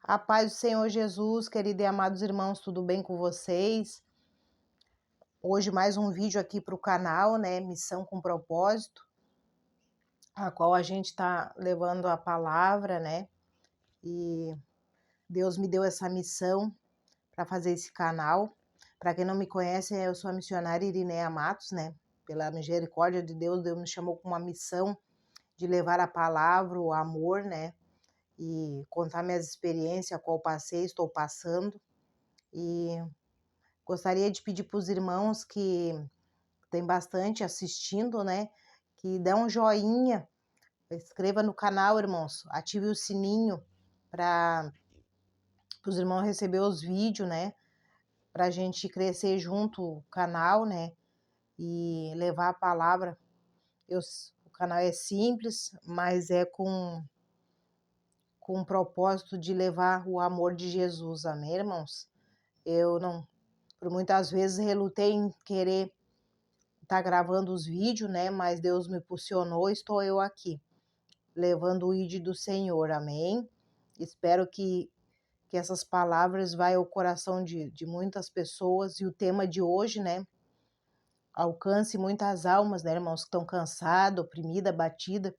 A paz do Senhor Jesus, querido e amados irmãos, tudo bem com vocês? Hoje mais um vídeo aqui para o canal, né? Missão com propósito, a qual a gente está levando a palavra, né? E Deus me deu essa missão para fazer esse canal. Para quem não me conhece, eu sou a missionária Irineia Matos, né? Pela misericórdia de Deus, Deus me chamou com uma missão de levar a palavra, o amor, né? E contar minhas experiências, a qual passei, estou passando. E gostaria de pedir para os irmãos que tem bastante assistindo, né? Que dê um joinha, inscreva no canal, irmãos, ative o sininho para os irmãos receber os vídeos, né? Para a gente crescer junto o canal, né? E levar a palavra. O canal é simples, mas é com o propósito de levar o amor de Jesus, amém, irmãos? Eu não, por muitas vezes, relutei em querer tá gravando os vídeos, né? Mas Deus me impulsionou, estou eu aqui, levando o ID do Senhor, amém? Espero que essas palavras vá ao coração de muitas pessoas e o tema de hoje, né? Alcance muitas almas, né, irmãos, que estão cansadas, oprimidas, abatidas,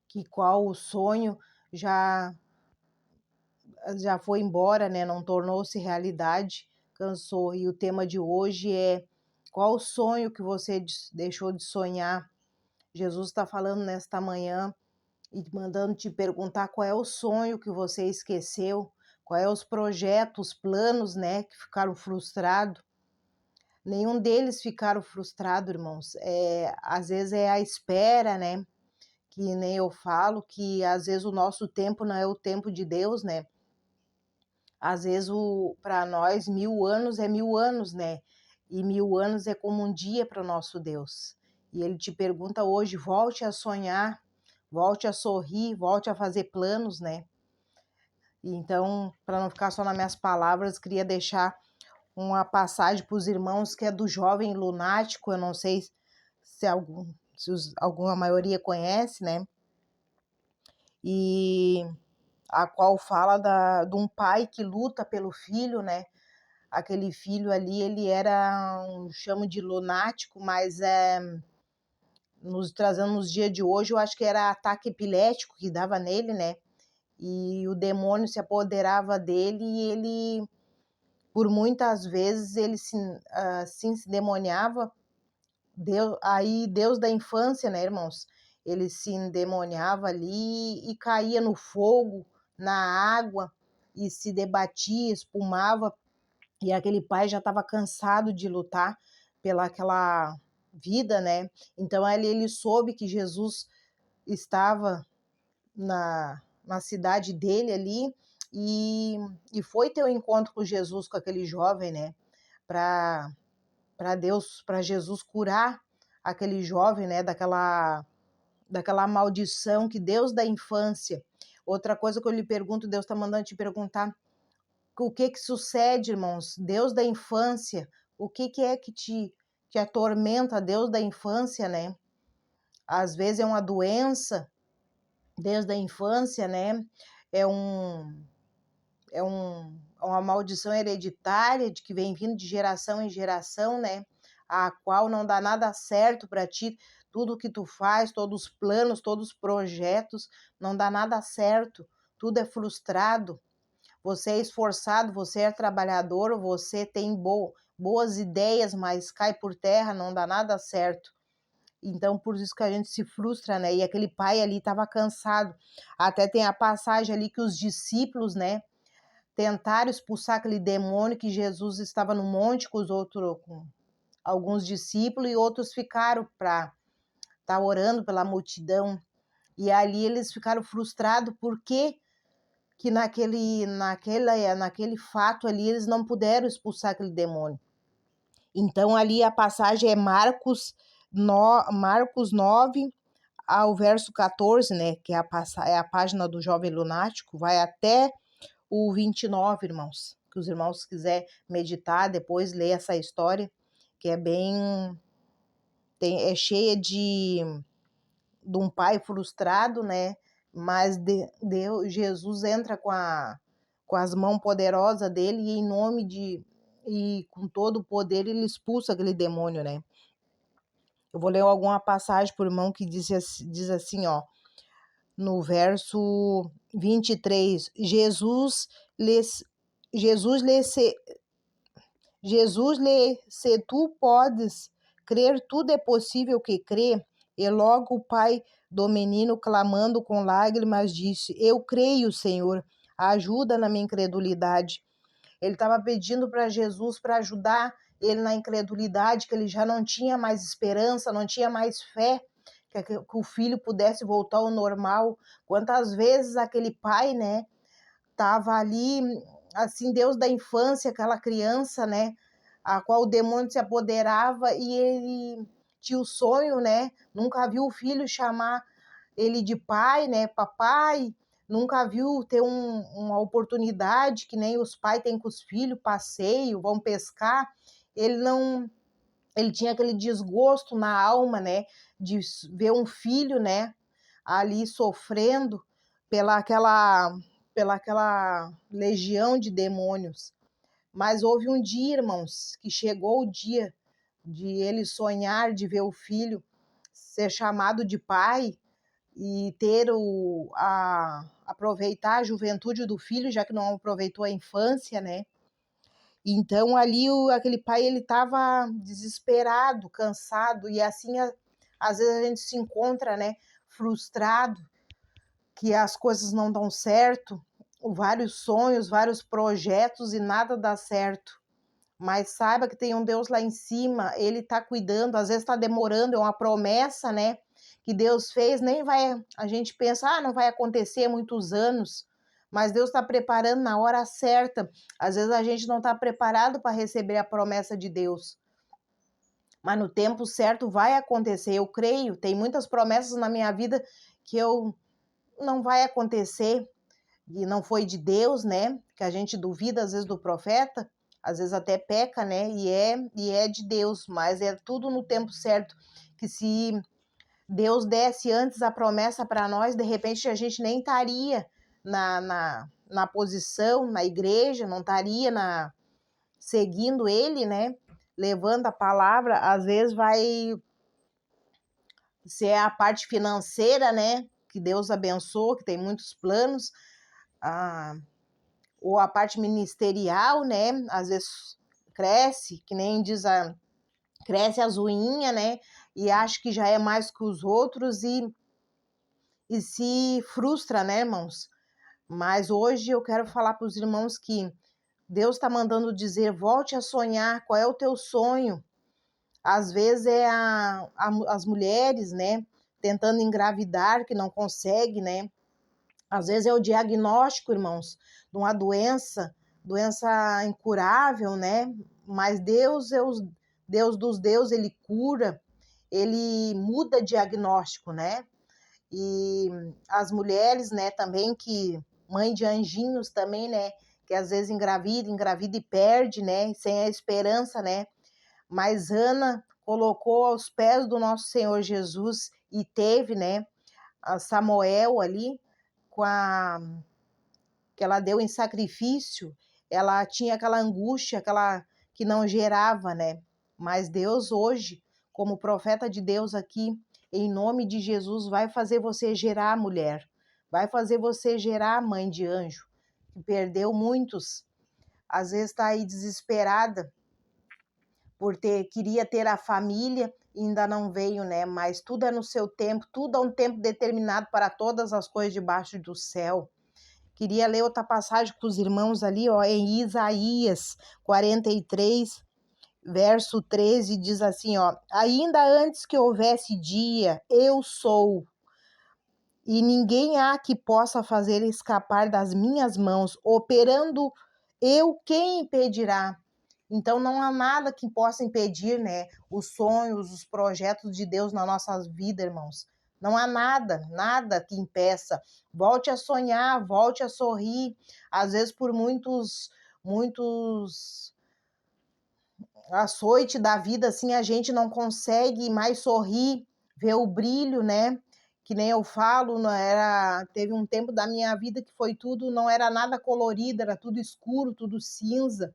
que qual o sonho já foi embora, né? Não tornou-se realidade, cansou. E o tema de hoje é: qual o sonho que você deixou de sonhar? Jesus está falando nesta manhã e mandando te perguntar qual é o sonho que você esqueceu, qual é os projetos, planos, né, que ficaram frustrados. Nenhum deles ficaram frustrados, irmãos. Às vezes é a espera, né, que nem eu falo, que às vezes o nosso tempo não é o tempo de Deus, né. Às vezes para nós 1000 anos é 1000 anos, né, e 1000 anos é como um dia para o nosso Deus. E ele te pergunta hoje: volte a sonhar, volte a sorrir, volte a fazer planos, né? Então, para não ficar só nas minhas palavras, queria deixar uma passagem para os irmãos que é do jovem lunático. Eu não sei alguma maioria conhece, né? E a qual fala de um pai que luta pelo filho, né? Aquele filho ali, ele era chamo de lunático, mas trazendo nos dias de hoje, eu acho que era ataque epilético que dava nele, né? E o demônio se apoderava dele e ele, por muitas vezes, ele assim se demoniava. Deus da infância, né, irmãos? Ele se endemoniava ali e caía no fogo, na água, e se debatia, espumava, e aquele pai já estava cansado de lutar pela aquela vida, né? Então ele soube que Jesus estava na cidade dele ali e foi ter um encontro com Jesus, com aquele jovem, né? Para Jesus curar aquele jovem, né? Daquela maldição que Deus da infância. Outra coisa que eu lhe pergunto, Deus está mandando te perguntar: o que sucede, irmãos? Deus da infância, o que é que te atormenta, Deus da infância, né? Às vezes é uma doença, desde a infância, né? É uma maldição hereditária de que vem vindo de geração em geração, né? A qual não dá nada certo para ti, tudo que tu faz, todos os planos, todos os projetos, não dá nada certo, tudo é frustrado. Você é esforçado, você é trabalhador, você tem boas ideias, mas cai por terra, não dá nada certo. Então, por isso que a gente se frustra, né? E aquele pai ali estava cansado. Até tem a passagem ali que os discípulos, né, tentaram expulsar aquele demônio, que Jesus estava no monte com com alguns discípulos, e outros ficaram para estar orando pela multidão. E ali eles ficaram frustrados porque que naquele fato ali eles não puderam expulsar aquele demônio. Então ali a passagem é Marcos 9 ao verso 14, né, que é a página do jovem lunático, vai até o 29, irmãos. Que os irmãos quiser meditar, depois ler essa história, que é é cheia de um pai frustrado, né? Mas Jesus entra com as mãos poderosas dele, e em nome de... E com todo o poder ele expulsa aquele demônio, né? Eu vou ler alguma passagem pro irmão que diz assim, ó, no verso 23, Jesus lhe se, se tu podes crer, tudo é possível que crê. E logo o pai do menino, clamando com lágrimas, disse: Eu creio, Senhor, ajuda na minha incredulidade. Ele estava pedindo para Jesus para ajudar ele na incredulidade, que ele já não tinha mais esperança, não tinha mais fé que o filho pudesse voltar ao normal. Quantas vezes aquele pai, né, estava ali, assim, Deus da infância, aquela criança, né, a qual o demônio se apoderava, e ele tinha o sonho, né, nunca viu o filho chamar ele de pai, né, papai, nunca viu ter uma oportunidade que nem os pais têm com os filhos, passeio, vão pescar. Ele não, ele tinha aquele desgosto na alma, né, de ver um filho, né, ali sofrendo pela aquela legião de demônios. Mas houve um dia, irmãos, que chegou o dia de ele sonhar, de ver o filho ser chamado de pai, e ter aproveitar a juventude do filho, já que não aproveitou a infância, né? Então ali aquele pai, ele estava desesperado, cansado, e assim às vezes a gente se encontra, né, frustrado, que as coisas não dão certo, vários sonhos, vários projetos e nada dá certo. Mas saiba que tem um Deus lá em cima, ele está cuidando, às vezes está demorando, é uma promessa, né, que Deus fez, nem vai, a gente pensa, não vai acontecer muitos anos, mas Deus está preparando na hora certa. Às vezes a gente não está preparado para receber a promessa de Deus, mas no tempo certo vai acontecer, eu creio. Tem muitas promessas na minha vida que não vai acontecer, e não foi de Deus, né? Que a gente duvida às vezes do profeta, às vezes até peca, né? E é de Deus, mas é tudo no tempo certo. Que se Deus desse antes a promessa para nós, de repente a gente nem estaria na posição, na igreja, não estaria seguindo ele, né? Levando a palavra. Às vezes vai ser a parte financeira, né? Que Deus abençoa, que tem muitos planos. Ah, ou a parte ministerial, né? Às vezes cresce, que nem cresce as unhas, né? E acha que já é mais que os outros, e se frustra, né, irmãos? Mas hoje eu quero falar para os irmãos que Deus está mandando dizer: volte a sonhar. Qual é o teu sonho? Às vezes é as mulheres, né, tentando engravidar, que não consegue, né? Às vezes é o diagnóstico, irmãos, de uma doença incurável, né? Mas Deus é o Deus dos deuses, ele cura, ele muda diagnóstico, né? E as mulheres, né, também, que mãe de anjinhos também, né, que às vezes engravida e perde, né, sem a esperança, né? Mas Ana colocou aos pés do nosso Senhor Jesus e teve, né, a Samuel ali, com a que ela deu em sacrifício, ela tinha aquela angústia, aquela que não gerava, né? Mas Deus hoje, como profeta de Deus aqui, em nome de Jesus, vai fazer você gerar, mulher. Vai fazer você gerar, mãe de anjo, que perdeu muitos. Às vezes está aí desesperada queria ter a família e ainda não veio, né? Mas tudo é no seu tempo, tudo é um tempo determinado para todas as coisas debaixo do céu. Queria ler outra passagem com os irmãos ali, ó, em Isaías 43, verso 13, diz assim, ó: ainda antes que houvesse dia, eu sou, e ninguém há que possa fazer escapar das minhas mãos, operando eu, quem impedirá? Então não há nada que possa impedir, né, os sonhos, os projetos de Deus nas nossas vidas, irmãos. Não há nada, nada que impeça. Volte a sonhar, volte a sorrir. Às vezes por muitos açoite da vida, assim, a gente não consegue mais sorrir, ver o brilho, né? que nem eu falo, não era, teve um tempo da minha vida que foi tudo, não era nada colorido, era tudo escuro, tudo cinza.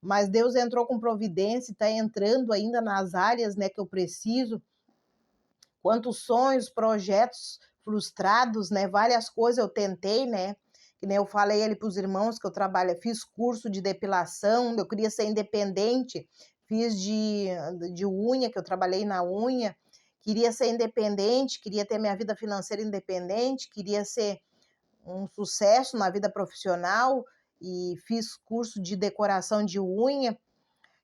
Mas Deus entrou com providência e está entrando ainda nas áreas, né, que eu preciso. Quantos sonhos, projetos frustrados, né? Várias coisas eu tentei, né? Que nem eu falei ali para os irmãos que eu trabalho, fiz curso de depilação, eu queria ser independente, fiz de unha, que eu trabalhei na unha, queria ser independente, queria ter minha vida financeira independente, queria ser um sucesso na vida profissional e fiz curso de decoração de unha.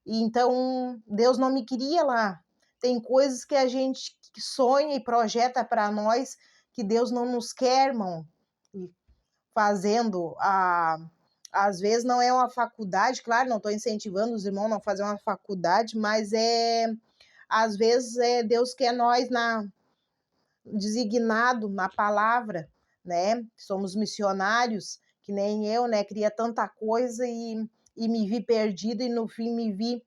E então Deus não me queria lá. Tem coisas que a gente sonha e projeta para nós que Deus não nos quer, irmão. Fazendo às vezes não é uma faculdade, claro, não estou incentivando os irmãos a não fazer uma faculdade, mas às vezes Deus quer nós designado na palavra, né? Somos missionários, que nem eu, né? Queria tanta coisa e me vi perdida e no fim me vi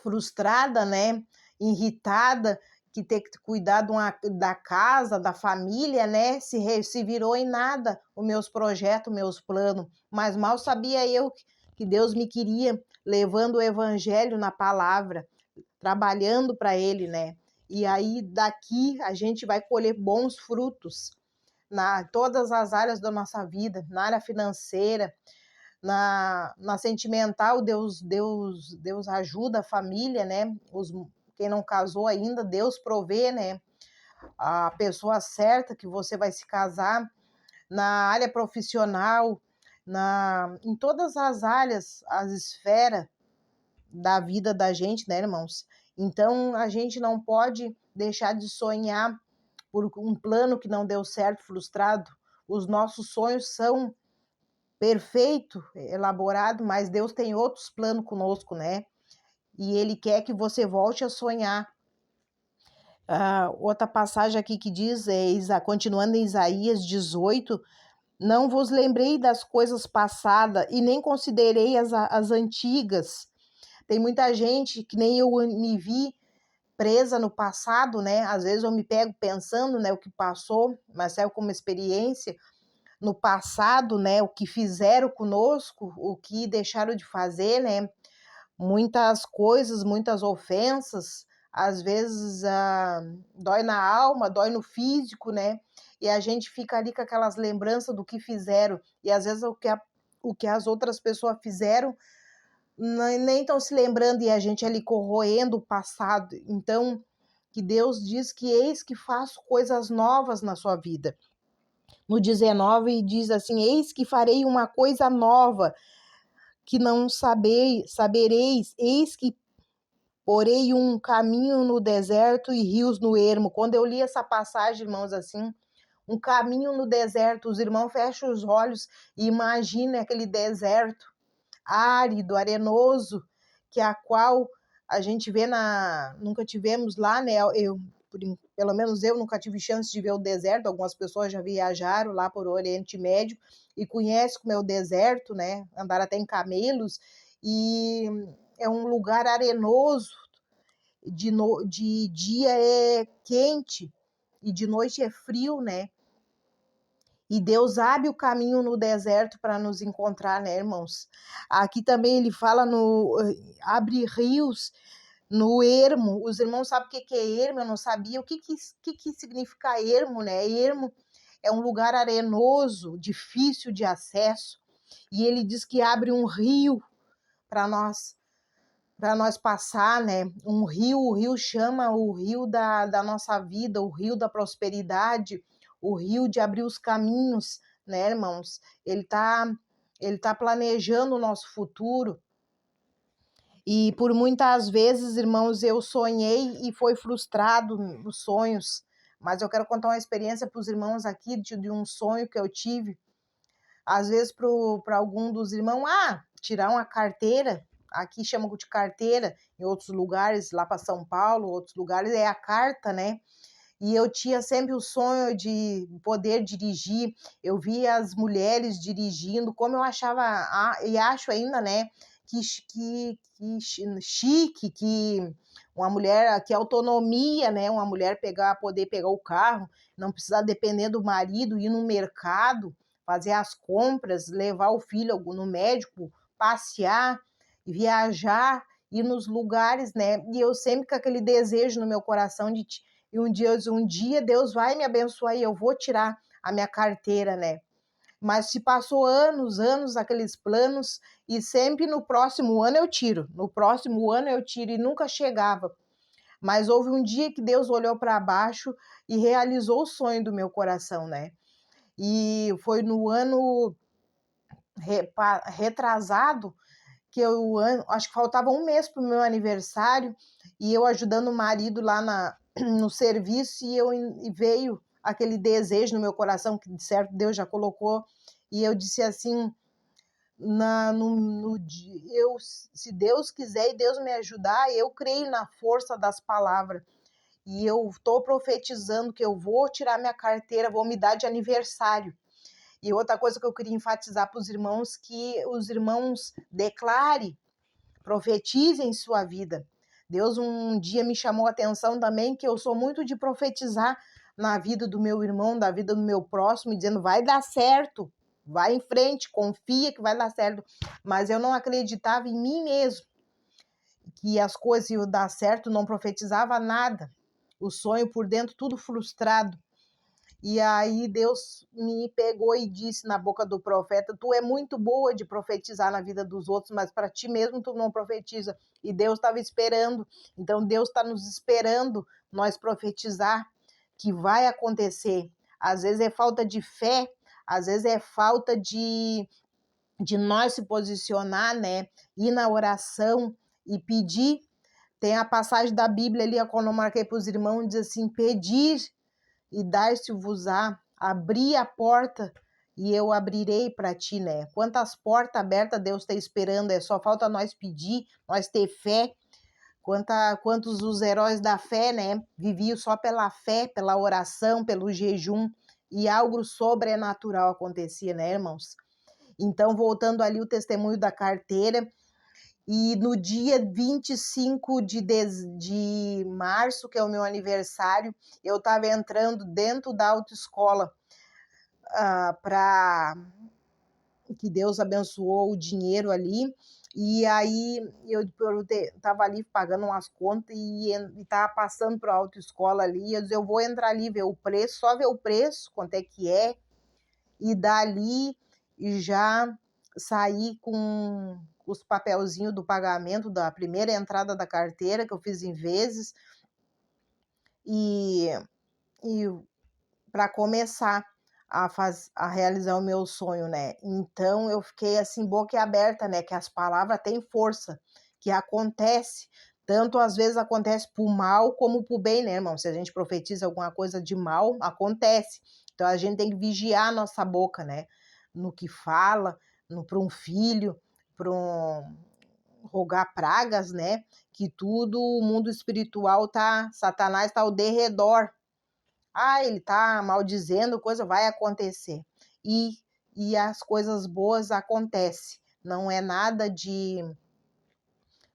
frustrada, né? Irritada, que ter que cuidar da casa, da família, né? Se virou em nada os meus projetos, meus planos. Mas mal sabia eu que Deus me queria levando o evangelho na palavra, trabalhando para Ele, né? E aí daqui a gente vai colher bons frutos na todas as áreas da nossa vida, na área financeira, na sentimental, Deus ajuda a família, né? Quem não casou ainda, Deus provê, né? A pessoa certa que você vai se casar. Na área profissional, em todas as áreas, as esferas da vida da gente, né, irmãos? Então, a gente não pode deixar de sonhar por um plano que não deu certo, frustrado. Os nossos sonhos são perfeito, elaborado, mas Deus tem outros planos conosco, né? E Ele quer que você volte a sonhar. Outra passagem aqui que diz, continuando em Isaías 18, não vos lembrei das coisas passadas e nem considerei as antigas. Tem muita gente que nem eu me vi presa no passado, né? Às vezes eu me pego pensando, né, o que passou, mas serve como experiência no passado, né, o que fizeram conosco, o que deixaram de fazer, né, muitas coisas, muitas ofensas, às vezes dói na alma, dói no físico, né, e a gente fica ali com aquelas lembranças do que fizeram, e às vezes o que as outras pessoas fizeram, nem estão se lembrando, e a gente ali corroendo o passado. Então, que Deus diz que eis que faço coisas novas na sua vida. No 19 diz assim, eis que farei uma coisa nova, que não sabereis, eis que porei um caminho no deserto e rios no ermo. Quando eu li essa passagem, irmãos, assim, um caminho no deserto, os irmãos fecham os olhos e imaginem aquele deserto árido, arenoso, que a qual a gente vê nunca tivemos lá, né? Pelo menos eu nunca tive chance de ver o deserto. Algumas pessoas já viajaram lá por Oriente Médio e conhecem como é o deserto, né? Andaram até em camelos e é um lugar arenoso. De dia é quente e de noite é frio, né? E Deus abre o caminho no deserto para nos encontrar, né, irmãos? Aqui também ele fala abre rios no ermo. Os irmãos sabem o que é ermo? Eu não sabia. O que significa ermo, né? Ermo é um lugar arenoso, difícil de acesso. E ele diz que abre um rio para nós passar, né? O rio chama o rio da nossa vida, o rio da prosperidade, o rio de abrir os caminhos, né, irmãos? Ele tá planejando o nosso futuro. E por muitas vezes, irmãos, eu sonhei e foi frustrado os sonhos. Mas eu quero contar uma experiência para os irmãos aqui de um sonho que eu tive. Às vezes, para algum dos irmãos, tirar uma carteira, aqui chamam de carteira, em outros lugares, lá para São Paulo, outros lugares, é a carta, né? E eu tinha sempre o sonho de poder dirigir. Eu via as mulheres dirigindo, como eu achava, e acho ainda, né? chique, que uma mulher, que autonomia, né? Uma mulher poder pegar o carro, não precisar depender do marido, ir no mercado, fazer as compras, levar o filho no médico, passear, viajar, ir nos lugares, né? E eu sempre com aquele desejo no meu coração e um dia Deus vai me abençoar e eu vou tirar a minha carteira, né? Mas se passou anos, aqueles planos, e sempre no próximo ano eu tiro, e nunca chegava. Mas houve um dia que Deus olhou para baixo e realizou o sonho do meu coração, né? E foi no ano retrasado, que acho que faltava um mês para o meu aniversário, e eu ajudando o marido lá no serviço, e veio aquele desejo no meu coração, que de certo Deus já colocou, e eu disse assim, se Deus quiser e Deus me ajudar, eu creio na força das palavras, e eu estou profetizando que eu vou tirar minha carteira, vou me dar de aniversário. E outra coisa que eu queria enfatizar para os irmãos, que os irmãos declarem, profetizem sua vida. Deus um dia me chamou a atenção também, que eu sou muito de profetizar na vida do meu irmão, da vida do meu próximo, dizendo, vai dar certo, vai em frente, confia que vai dar certo. Mas eu não acreditava em mim mesmo, que as coisas iam dar certo, não profetizava nada. O sonho por dentro, tudo frustrado. E aí Deus me pegou e disse na boca do profeta, tu é muito boa de profetizar na vida dos outros, mas para ti mesmo tu não profetiza. E Deus estava esperando. Então Deus está nos esperando nós profetizar que vai acontecer. Às vezes é falta de fé, às vezes é falta de nós se posicionar, né? Ir na oração e pedir. Tem a passagem da Bíblia ali, quando eu marquei para os irmãos, diz assim, pedir e dar-se-vos-á, abrir a porta e eu abrirei para ti, né? Quantas portas abertas Deus está esperando, só falta nós pedir, nós ter fé. Quantos os heróis da fé, né? Viviam só pela fé, pela oração, pelo jejum, e algo sobrenatural acontecia, né, irmãos? Então, voltando ali o testemunho da carteira, e no dia 25 de março, que é o meu aniversário, eu estava entrando dentro da autoescola, que Deus abençoou o dinheiro ali, e aí eu estava ali pagando umas contas e estava passando para a autoescola ali, eu disse, eu vou entrar ali, ver o preço, só ver o preço, quanto é que é, e dali já saí com os papelzinhos do pagamento da primeira entrada da carteira, que eu fiz em vezes, e para começar a realizar o meu sonho, né? Então eu fiquei assim, boca aberta, né? Que as palavras têm força, que acontece, tanto às vezes acontece por mal como por bem, né, irmão? Se a gente profetiza alguma coisa de mal, acontece. Então a gente tem que vigiar a nossa boca, né? No que fala, para um filho, para rogar pragas, né? Que tudo o mundo espiritual Satanás tá ao derredor. Ele tá maldizendo, coisa vai acontecer. E as coisas boas acontecem. Não é nada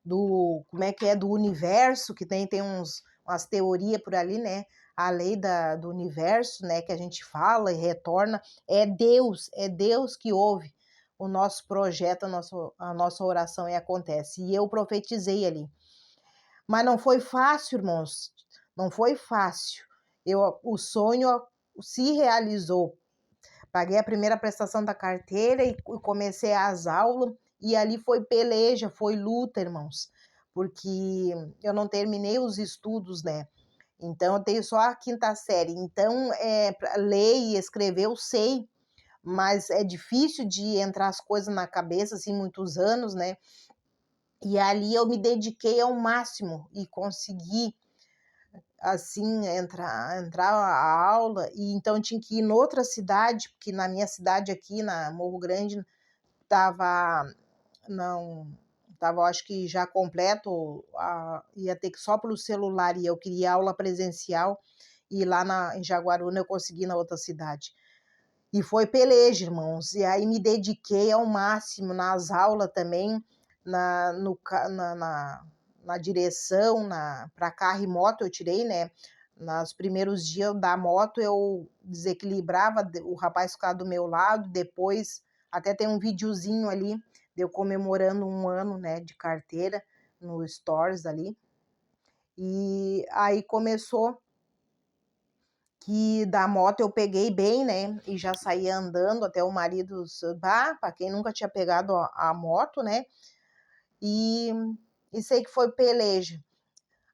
como é que é, do universo, que tem umas teorias por ali, né? A lei do universo, né? Que a gente fala e retorna. É Deus que ouve o nosso projeto, a nossa oração e acontece. E eu profetizei ali. Mas não foi fácil, irmãos. Não foi fácil. O sonho se realizou. Paguei a primeira prestação da carteira e comecei as aulas. E ali foi peleja, foi luta, irmãos. Porque eu não terminei os estudos, né? Então, eu tenho só a quinta série. Então, ler e escrever eu sei. Mas é difícil de entrar as coisas na cabeça, assim, muitos anos, né? E ali eu me dediquei ao máximo e consegui, assim, entrar a aula, e então tinha que ir em outra cidade, porque na minha cidade aqui, na Morro Grande, não, estava, acho que já completo, ia ter que só pelo celular, e eu queria aula presencial, e lá em Jaguaruna eu consegui na outra cidade. E foi peleja, irmãos, e aí me dediquei ao máximo nas aulas também, na, no, na, na, na direção, para carro e moto eu tirei, né? Nos primeiros dias da moto eu desequilibrava, o rapaz ficava do meu lado, depois até tem um videozinho ali de eu comemorando 1 ano, né, de carteira no Stories ali. E aí começou que da moto eu peguei bem, né, e já saía andando até o marido, para quem nunca tinha pegado a moto, né, e sei que foi peleja.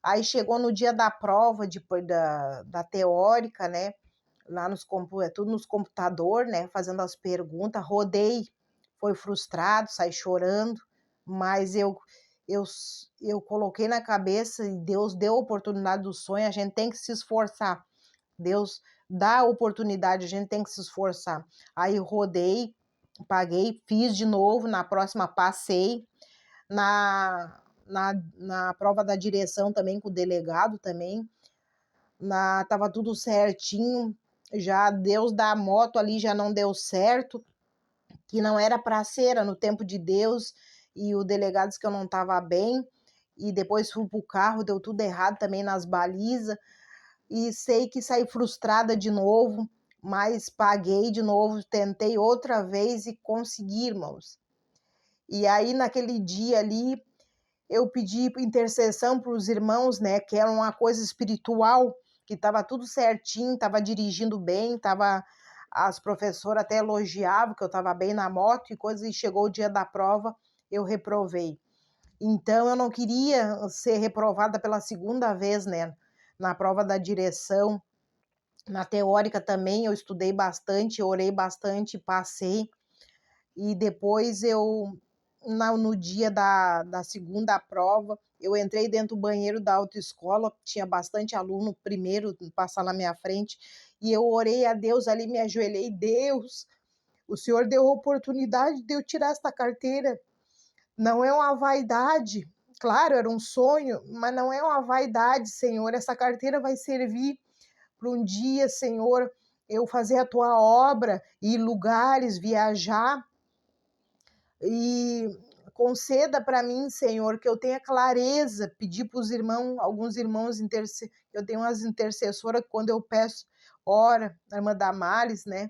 Aí chegou no dia da prova, depois da teórica, né, lá é tudo nos computador, né, fazendo as perguntas, rodei, foi frustrado, saí chorando, mas eu, eu coloquei na cabeça e Deus deu a oportunidade do sonho, a gente tem que se esforçar. Deus dá a oportunidade, a gente tem que se esforçar. Aí rodei, paguei, fiz de novo, na próxima passei, na prova da direção também, com o delegado também, tava tudo certinho, já Deus da moto ali já não deu certo, que não era para ser, era no tempo de Deus, e o delegado disse que eu não estava bem, e depois fui pro carro, deu tudo errado também nas balizas, e sei que saí frustrada de novo, mas paguei de novo, tentei outra vez e consegui, irmãos. E aí naquele dia ali, eu pedi intercessão para os irmãos, né, que era uma coisa espiritual, que estava tudo certinho, estava dirigindo bem, as professoras até elogiavam que eu estava bem na moto e coisa, e chegou o dia da prova, eu reprovei. Então eu não queria ser reprovada pela segunda vez, né, na prova da direção, na teórica também eu estudei bastante, orei bastante, passei, e depois no dia da segunda prova, eu entrei dentro do banheiro da autoescola, tinha bastante aluno primeiro passar na minha frente, e eu orei a Deus ali, me ajoelhei, Deus, o Senhor deu a oportunidade de eu tirar esta carteira, não é uma vaidade, claro, era um sonho, mas não é uma vaidade, Senhor, essa carteira vai servir para um dia, Senhor, eu fazer a tua obra, ir em lugares, viajar, e conceda para mim, Senhor, que eu tenha clareza, pedir para os irmãos, alguns irmãos, eu tenho umas intercessoras que quando eu peço, ora, a irmã Damares, né,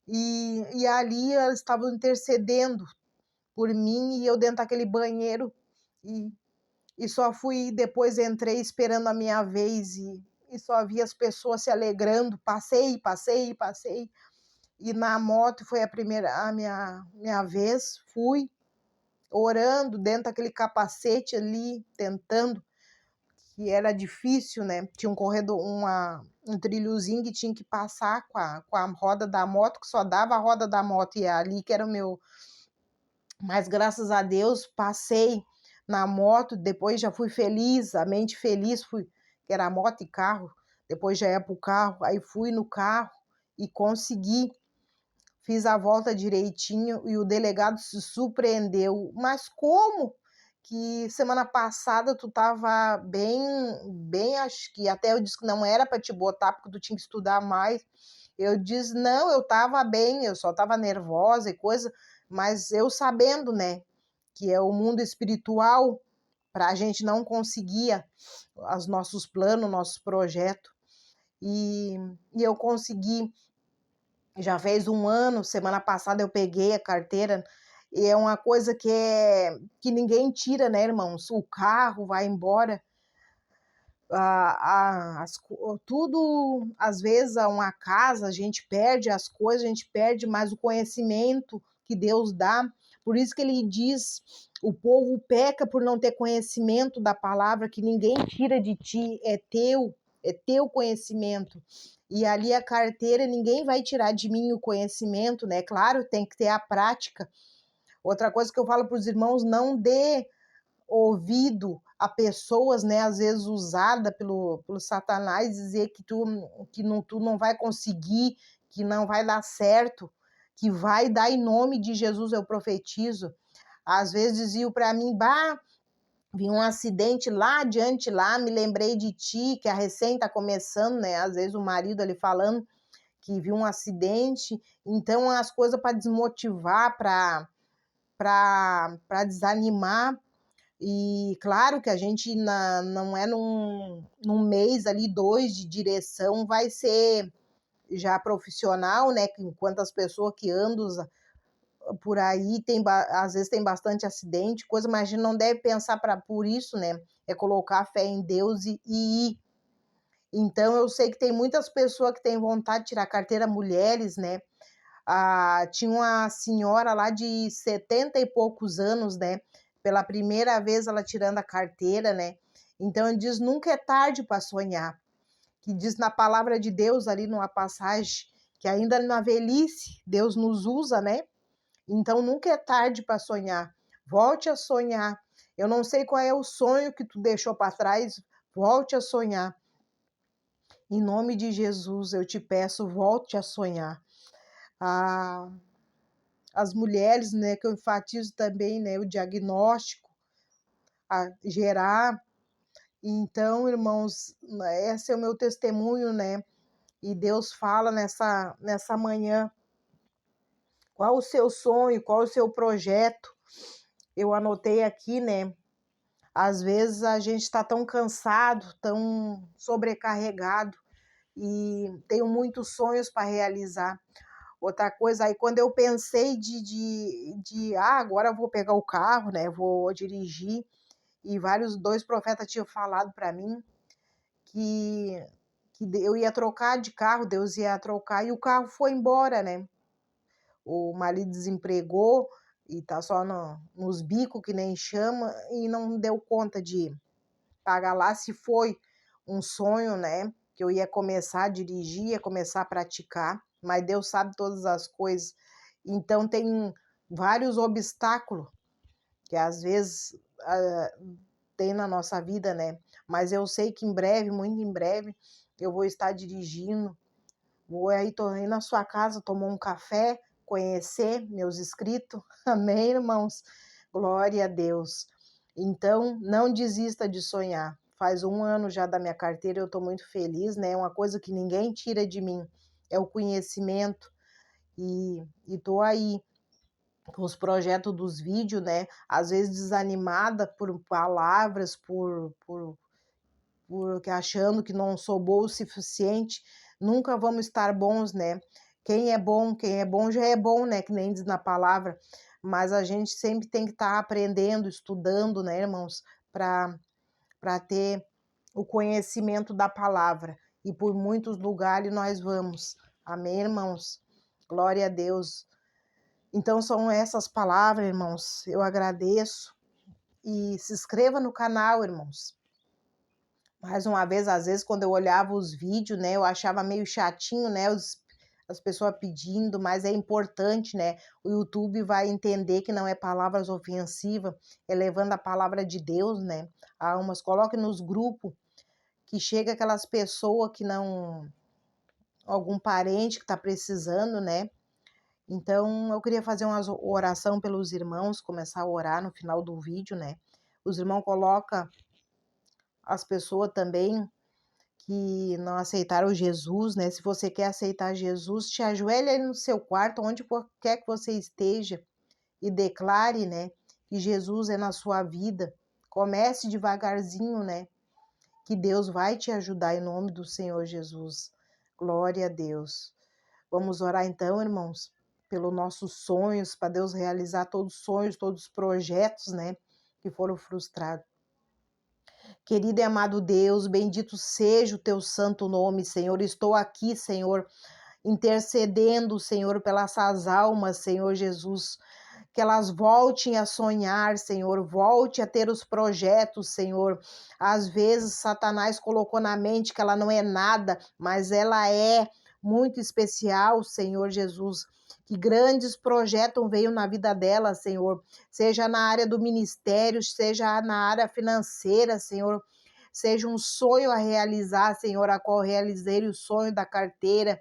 e ali elas estavam intercedendo por mim, e eu dentro daquele banheiro, e só fui, depois entrei esperando a minha vez, e só vi as pessoas se alegrando, passei, e na moto foi a minha vez, fui orando dentro daquele capacete ali, tentando, que era difícil, né? Tinha um corredor, um trilhozinho que tinha que passar com a roda da moto, que só dava a roda da moto, e ali que era o meu. Mas graças a Deus passei na moto, depois já fui feliz, a mente feliz, que era moto e carro, depois já ia pro carro, aí fui no carro e consegui. Fiz a volta direitinho e o delegado se surpreendeu. Mas como que semana passada tu estava bem, acho que até eu disse que não era para te botar porque tu tinha que estudar mais. Eu disse, não, eu estava bem, eu só estava nervosa e coisa, mas eu sabendo, né, que é o mundo espiritual, para a gente não conseguia os nossos planos, nossos projetos. E, e eu consegui. Já fez 1 ano, semana passada eu peguei a carteira, e é uma coisa que ninguém tira, né, irmãos? O carro vai embora, tudo, às vezes, uma casa, a gente perde as coisas, a gente perde mais o conhecimento que Deus dá. Por isso que ele diz, o povo peca por não ter conhecimento da palavra, que ninguém tira de ti, é teu conhecimento. E ali a carteira, ninguém vai tirar de mim o conhecimento, né? Claro, tem que ter a prática. Outra coisa que eu falo para os irmãos, não dê ouvido a pessoas, né, às vezes usada pelo Satanás, dizer tu não vai conseguir, que não vai dar certo, que vai dar em nome de Jesus, eu profetizo. Às vezes diziam para mim, vi um acidente lá adiante, lá, me lembrei de ti, que a recém está começando, né? Às vezes o marido ali falando que viu um acidente, então as coisas para desmotivar, para desanimar. E claro que a gente não é num mês ali, 2 de direção, vai ser já profissional, né? Enquanto as pessoas que andam por aí às vezes tem bastante acidente, coisa, mas a gente não deve pensar por isso, né? É colocar a fé em Deus e ir. Então eu sei que tem muitas pessoas que têm vontade de tirar carteira, mulheres, né? Tinha uma senhora lá de 70 e poucos anos, né? Pela primeira vez ela tirando a carteira, né? Então diz, nunca é tarde para sonhar. Que diz na palavra de Deus ali numa passagem que ainda na velhice Deus nos usa, né? Então nunca é tarde para sonhar. Volte a sonhar. Eu não sei qual é o sonho que tu deixou para trás, volte a sonhar. Em nome de Jesus, eu te peço, volte a sonhar. Ah, as mulheres, né, que eu enfatizo também, né, o diagnóstico a gerar. Então, irmãos, esse é o meu testemunho, né? E Deus fala nessa manhã, qual o seu sonho, qual o seu projeto? Eu anotei aqui, né? Às vezes a gente está tão cansado, tão sobrecarregado e tenho muitos sonhos para realizar. Outra coisa, aí quando eu pensei agora eu vou pegar o carro, né? Vou dirigir. E dois profetas tinham falado para mim que, que eu ia trocar de carro, Deus ia trocar, e o carro foi embora, né? O marido desempregou e tá só nos bicos que nem chama e não deu conta de pagar lá. Se foi um sonho, né? Que eu ia começar a dirigir, ia começar a praticar, mas Deus sabe todas as coisas. Então tem vários obstáculos que às vezes tem na nossa vida, né? Mas eu sei que em breve, muito em breve, eu vou estar dirigindo. Tô aí na sua casa tomar um café, conhecer meus inscritos. Amém, irmãos? Glória a Deus. Então, não desista de sonhar. Faz 1 ano já da minha carteira, eu estou muito feliz, né? Uma coisa que ninguém tira de mim é o conhecimento. E tô aí com os projetos dos vídeos, né? Às vezes desanimada por palavras, por achando que não sou boa o suficiente. Nunca vamos estar bons, né? Quem é bom já é bom, né? Que nem diz na palavra. Mas a gente sempre tem que estar aprendendo, estudando, né, irmãos? Para ter o conhecimento da palavra. E por muitos lugares nós vamos. Amém, irmãos? Glória a Deus. Então são essas palavras, irmãos. Eu agradeço. E se inscreva no canal, irmãos. Mais uma vez, às vezes, quando eu olhava os vídeos, né, eu achava meio chatinho, né, as pessoas pedindo, mas é importante, né, o YouTube vai entender que não é palavras ofensivas, é levando a palavra de Deus, né, a almas. Coloque nos grupos que chega aquelas pessoas que não, algum parente que está precisando, né. Então, eu queria fazer uma oração pelos irmãos, começar a orar no final do vídeo, né. Os irmãos colocam as pessoas também que não aceitaram Jesus, né? Se você quer aceitar Jesus, te ajoelhe aí no seu quarto, onde quer que você esteja, e declare, né, que Jesus é na sua vida. Comece devagarzinho, né? Que Deus vai te ajudar em nome do Senhor Jesus. Glória a Deus. Vamos orar então, irmãos, pelos nossos sonhos, para Deus realizar todos os sonhos, todos os projetos, né, que foram frustrados. Querido e amado Deus, bendito seja o teu santo nome, Senhor. Estou aqui, Senhor, intercedendo, Senhor, pelas almas, Senhor Jesus. Que elas voltem a sonhar, Senhor, volte a ter os projetos, Senhor. Às vezes, Satanás colocou na mente que ela não é nada, mas ela é muito especial, Senhor Jesus. Que grandes projetos venham na vida dela, Senhor, seja na área do ministério, seja na área financeira, Senhor, seja um sonho a realizar, Senhor, a qual realizei o sonho da carteira.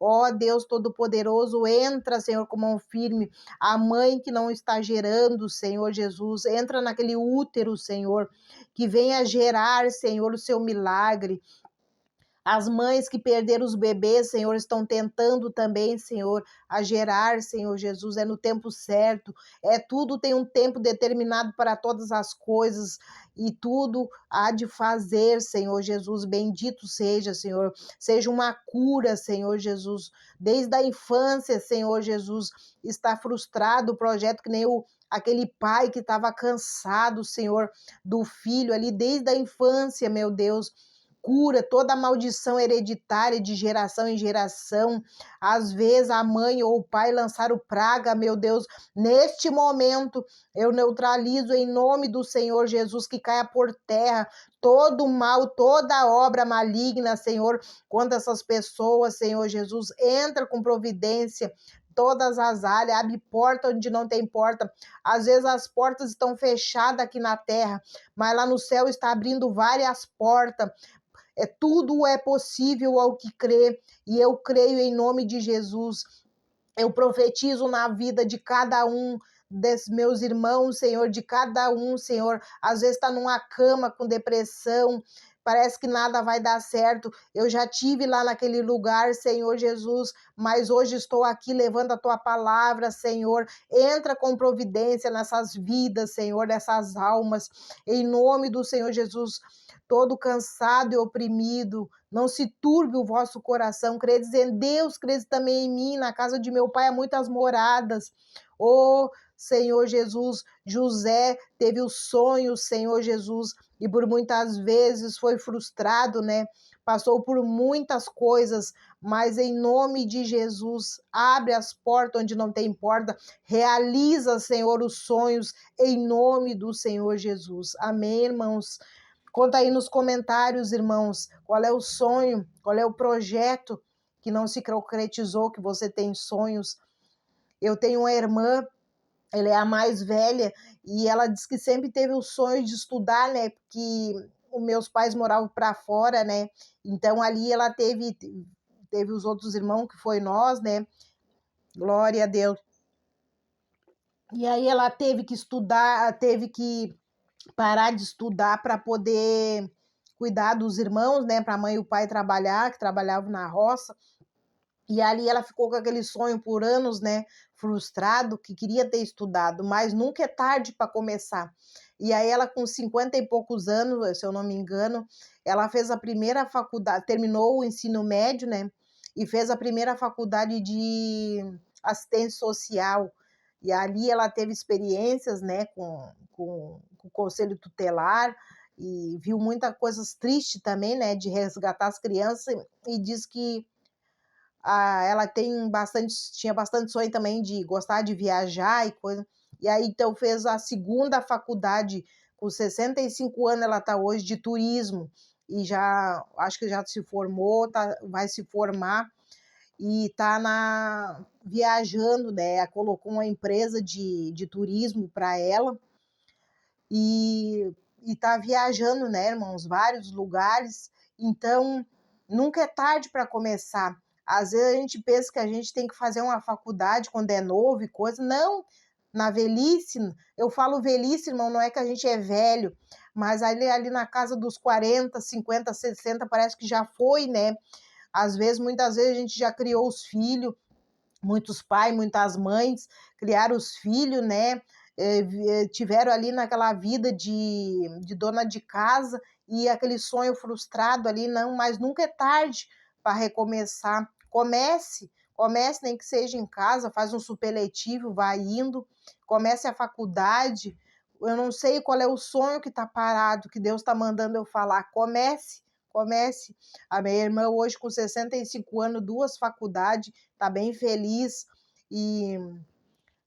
Ó Deus Todo-Poderoso, entra, Senhor, com mão firme. A mãe que não está gerando, Senhor Jesus, entra naquele útero, Senhor, que venha gerar, Senhor, o seu milagre. As mães que perderam os bebês, Senhor, estão tentando também, Senhor, a gerar, Senhor Jesus, é no tempo certo, tudo tem um tempo determinado para todas as coisas, e tudo há de fazer, Senhor Jesus, bendito seja, Senhor, seja uma cura, Senhor Jesus, desde a infância, Senhor Jesus, está frustrado o projeto, que nem aquele pai que estava cansado, Senhor, do filho ali, desde a infância, meu Deus, cura toda a maldição hereditária de geração em geração. Às vezes a mãe ou o pai lançaram praga, meu Deus, neste momento eu neutralizo em nome do Senhor Jesus, que caia por terra todo mal, toda obra maligna, Senhor, contra essas pessoas, Senhor Jesus, entra com providência, todas as áreas, abre porta onde não tem porta. Às vezes as portas estão fechadas aqui na terra, mas lá no céu está abrindo várias portas. Tudo é possível ao que crê, e eu creio em nome de Jesus. Eu profetizo na vida de cada um desses meus irmãos, Senhor, de cada um, Senhor. Às vezes está numa cama com depressão, parece que nada vai dar certo. Eu já tive lá naquele lugar, Senhor Jesus, mas hoje estou aqui levando a tua palavra, Senhor. Entra com providência nessas vidas, Senhor, nessas almas, em nome do Senhor Jesus. Todo cansado e oprimido, não se turbe o vosso coração, credes em Deus, credes também em mim, na casa de meu pai há muitas moradas. Oh, Senhor Jesus, José teve o sonho, Senhor Jesus, e por muitas vezes foi frustrado, né? Passou por muitas coisas, mas em nome de Jesus, abre as portas onde não tem porta, realiza, Senhor, os sonhos, em nome do Senhor Jesus. Amém, irmãos? Conta aí nos comentários, irmãos, qual é o sonho, qual é o projeto que não se concretizou, que você tem sonhos. Eu tenho uma irmã, ela é a mais velha, e ela diz que sempre teve o sonho de estudar, né? Porque os meus pais moravam para fora, né? Então ali ela teve os outros irmãos, que foi nós, né? Glória a Deus. E aí ela teve que estudar, teve que parar de estudar para poder cuidar dos irmãos, né? Para a mãe e o pai trabalhar, que trabalhavam na roça. E ali ela ficou com aquele sonho por anos, né? Frustrado, que queria ter estudado, mas nunca é tarde para começar. E aí ela, com 50 e poucos anos, se eu não me engano, ela fez a primeira faculdade, terminou o ensino médio, né? E fez a primeira faculdade de assistência social. E ali ela teve experiências, né, com o conselho tutelar, e viu muitas coisas tristes também, né, de resgatar as crianças, e diz que ela tinha bastante sonho também de gostar de viajar e coisa. E aí então fez a segunda faculdade, com 65 anos ela está hoje, de turismo, e já acho que já se formou, vai se formar, e está viajando, né? Colocou uma empresa de turismo para ela, e está viajando, né, irmãos, vários lugares. Então, nunca é tarde para começar. Às vezes a gente pensa que a gente tem que fazer uma faculdade quando é novo e coisa. Não, na velhice, eu falo velhice, irmão, não é que a gente é velho, mas ali na casa dos 40, 50, 60, parece que já foi, né? Às vezes, muitas vezes a gente já criou os filhos, muitos pais, muitas mães criaram os filhos, né? Tiveram ali naquela vida de dona de casa, e aquele sonho frustrado ali, não, mas nunca é tarde para recomeçar. Comece, nem que seja em casa, faz um supletivo, vai indo, comece a faculdade. Eu não sei qual é o sonho que está parado, que Deus está mandando eu falar. Comece. A minha irmã hoje, com 65 anos, 2 faculdades, está bem feliz e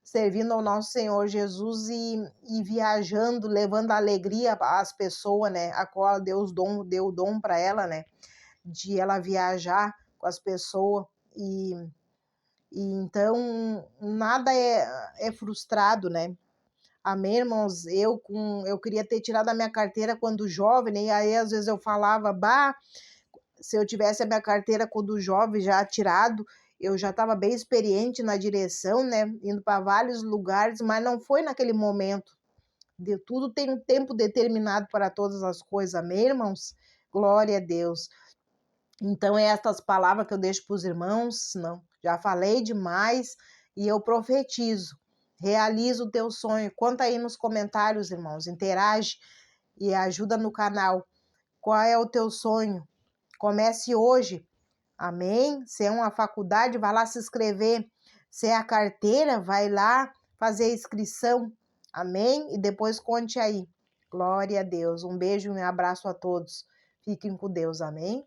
servindo ao nosso Senhor Jesus, e viajando, levando alegria às pessoas, né? A qual Deus deu o dom para ela, né? De ela viajar com as pessoas, e então nada é frustrado, né? Amém, irmãos? Eu queria ter tirado a minha carteira quando jovem, né? E aí às vezes eu falava, bah, se eu tivesse a minha carteira quando jovem já tirado, eu já estava bem experiente na direção, né? Indo para vários lugares, mas não foi naquele momento. Tudo tem um tempo determinado para todas as coisas, amém, irmãos? Glória a Deus. Então, é estas palavras que eu deixo para os irmãos. Não, já falei demais e eu profetizo. Realiza o teu sonho. Conta aí nos comentários, irmãos. Interage e ajuda no canal. Qual é o teu sonho? Comece hoje. Amém? Se é uma faculdade, vai lá se inscrever. Se é a carteira, vai lá fazer a inscrição. Amém? E depois conte aí. Glória a Deus. Um beijo e um abraço a todos. Fiquem com Deus. Amém?